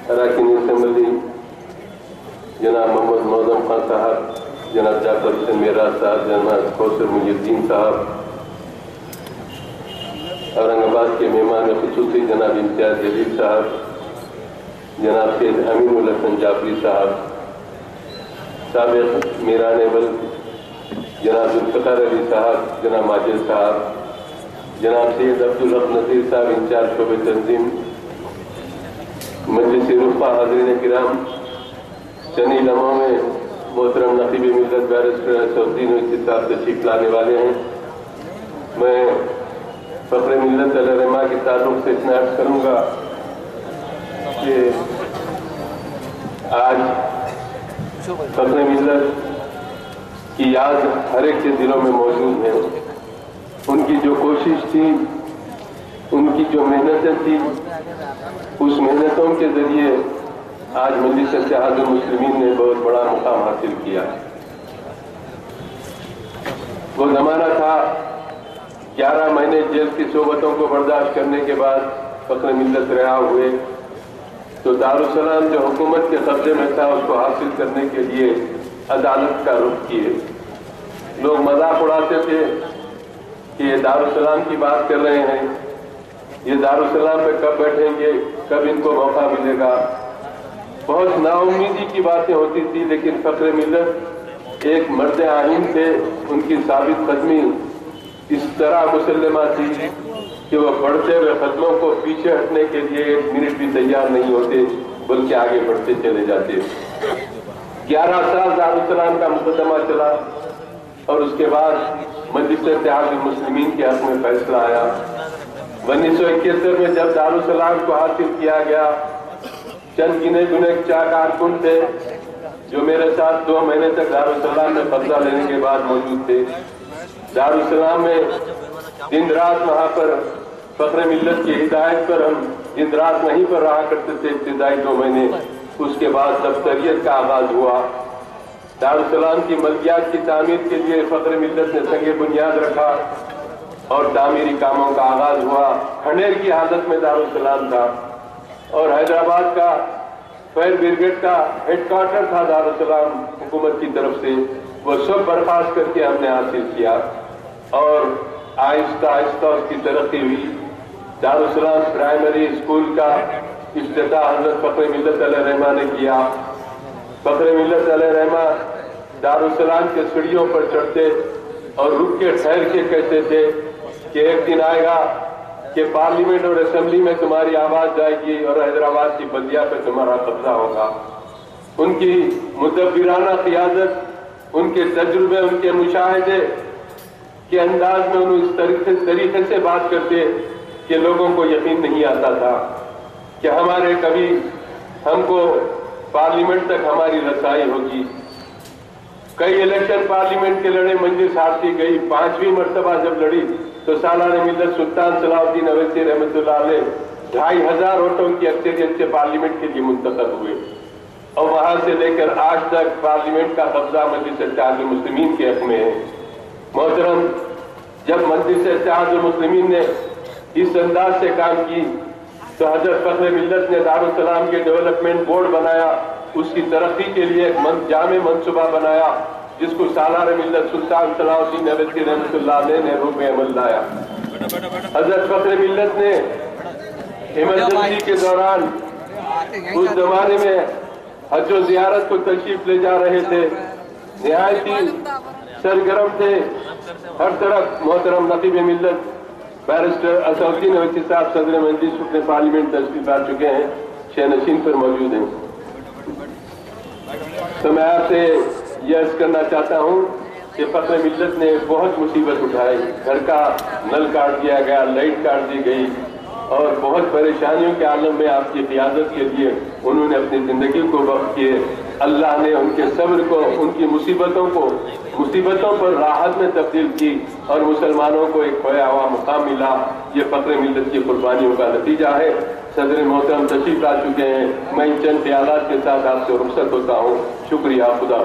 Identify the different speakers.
Speaker 1: अरकान असम्बली जनाब मोहम्मद मौजम खान साहब, जनाब जाफर हुसैन मेराज साहब, जनाब कौसर मुहिउद्दीन साहब, औरंगाबाद के मेहमान खुसूसी जनाब इम्तियाज जलील साहब, जनाब सैयद अमीनुल हसन जाफरी साहब, साबिक़ मीरान अव्वल जनाब जुल्फ़िकार अली साहब, जनाब माजिद साहब, जनाब सैयद अब्दुल हक नज़ीर साहब इंचार्ज शोबे तंजीम, मजलिस रुफ़ा, हाज़रीन किराम, चंद लम्हों में मोहतरम नक़ीब मिल्लत बैरिस्टर असदुद्दीन ओवैसी साहब तशरीफ़ लाने वाले हैं। मैं फ़ख्र मिल्लत अल-रहमा के ताल्लुक़ से इतना अर्ज़ करूँगा कि आज फ़ख्र मिल्लत की याद हर एक के दिलों में मौजूद है। उनकी जो कोशिश थी, उनकी जो मेहनतें थी, उस मेहनतों के ज़रिए आज मजलिस इत्तेहादुल मुस्लिमीन ने बहुत बड़ा मुकाम हासिल किया। वो ज़माना था 11 महीने जेल की सोबतों को बर्दाश्त करने के बाद फ़ख्र मिल्लत रिहा हुए तो दारुस्सलाम जो हुकूमत के कब्जे में था उसको हासिल करने के लिए अदालत का रुख किए। लोग मजाक उड़ाते थे कि ये दारुस्सलाम की बात कर रहे हैं, ये दारुस्सलाम पे कब बैठेंगे, कब इनको मौका मिलेगा। बहुत नाउम्मीदी की बातें होती थी, लेकिन फ़ख्र मिल्लत एक मर्द आहीन थे। उनकी साबित कदमी इस तरह मुसल्लमा थी कि वो बढ़ते हुए कदमों को पीछे हटने के लिए 1 मिनट भी तैयार नहीं होते, बल्कि आगे बढ़ते चले जाते। 11 साल दारुस्सलाम का मुकदमा चला और उसके बाद मजलिस इत्तेहादुल मुस्लिमीन के हक में फैसला आया। 1971 में जब दारुस्सलाम को हासिल किया गया, चंद गिने चुने 4 कारकुन थे जो मेरे साथ 2 महीने तक दारुस्सलाम में कब्जा लेने के बाद मौजूद थे। दारुस्सलाम में दिन रात वहाँ पर फ़ख्र मिल्लत की हिदायत पर हम दिन रात वहीं पर रहा करते थे इब्तिदाई 2 महीने। उसके बाद दफ्तरियत का आगाज हुआ। दारुस्सलाम की मलकियात की तामीर के लिए फ़ख्र मिल्लत ने संगे बुनियाद रखा और तामीरी कामों का आगाज हुआ। खंडेर की हालत में दारुस्सलाम था और हैदराबाद का फायर ब्रिगेड का हेडक्वार्टर था दारुस्सलाम हुकूमत की तरफ से। वो सब बर्खास्त करके हमने हासिल किया और आहिस्ता आहिस्ता उसकी तरक्की हुई। दारुस्सलाम प्राइमरी स्कूल का इफ्तिताह हज़रत फ़ख्र मिल्लत अलैहिर्रहमा ने किया। फ़ख्र मिल्लत अलैहिर्रहमा दारुस्सलाम के सीढ़ियों पर चढ़ते और रुक के ठहर के कहते थे कि एक दिन आएगा कि पार्लियामेंट और असेंबली में तुम्हारी आवाज जाएगी और हैदराबाद की बल्दिया पे तुम्हारा कब्जा होगा। उनकी मुदब्बिराना क़ियादत, उनके तजुर्बे, उनके मुशाहिदे के अंदाज में उन्होंने इस तरीके से बात करते कि लोगों को यकीन नहीं आता था कि हमारे कभी हमको पार्लियामेंट तक हमारी रसाई होगी। कई इलेक्शन पार्लियामेंट के लड़े, मजलिस हारती गई। 5वीं मरतबा जब लड़ी तो सालाने मिल्लत सुल्तान सलाहुद्दीन अवैसी रहमतुल्लाह अलैह 2500 वोटों की अक्सरियत से पार्लियामेंट के लिए मुंतखब हुए और वहां से लेकर आज तक पार्लियामेंट का कब्जा मजलिस इत्तेहादुल मुस्लिमीन के हक में है। मोहतरम, जब मजलिस इत्तेहादुल मुस्लिमीन ने इस अंदाज से काम की तो हजरत फ़ख्र मिल्लत ने दारुस्सलाम के डेवलपमेंट बोर्ड बनाया, उसकी तरक्की के लिए एक जामे मंसूबा बनाया जिसको सालाने मिल्लत सुल्तान सलाहुद्दीन अवैसी रहमतुल्लाह अलैह ने रूप में अमल लाया। हजरत फ़ख्र मिल्लत ने इमरजेंसी के दौरान उस जमाने में हज व ज़ियारत को तशरीफ ले जा रहे थे, निहायत ही सरगर्म थे हर तरफ। मोहतरम नक़ीब मिल्लत बैरिस्टर असदुद्दीन ओवैसी साहब सदर मजलिस रुकने पार्लियामेंट तशरीफ ला चुके हैं, शहनशीन पर मौजूद हैं। तो मैं आपसे यह अर्ज़ करना चाहता हूँ कि फ़ख्र मिल्लत ने बहुत मुसीबत उठाई। घर का नल काट दिया गया, लाइट काट दी गई और बहुत परेशानियों के आलम में आपकी क़ियादत के लिए उन्होंने अपनी ज़िंदगी को वक़्फ़ किए। अल्लाह ने उनके सब्र को, उनकी मुसीबतों पर राहत में तब्दील की और मुसलमानों को एक खोया हुआ मुकाम मिला। ये फ़ख्र मिल्लत की कुर्बानियों का नतीजा है। सदर मोहतरम तशरीफ ला चुके हैं। मैं इन चंद ख्यालात के साथ आपसे रुख़्सत होता हूँ। शुक्रिया। खुदा।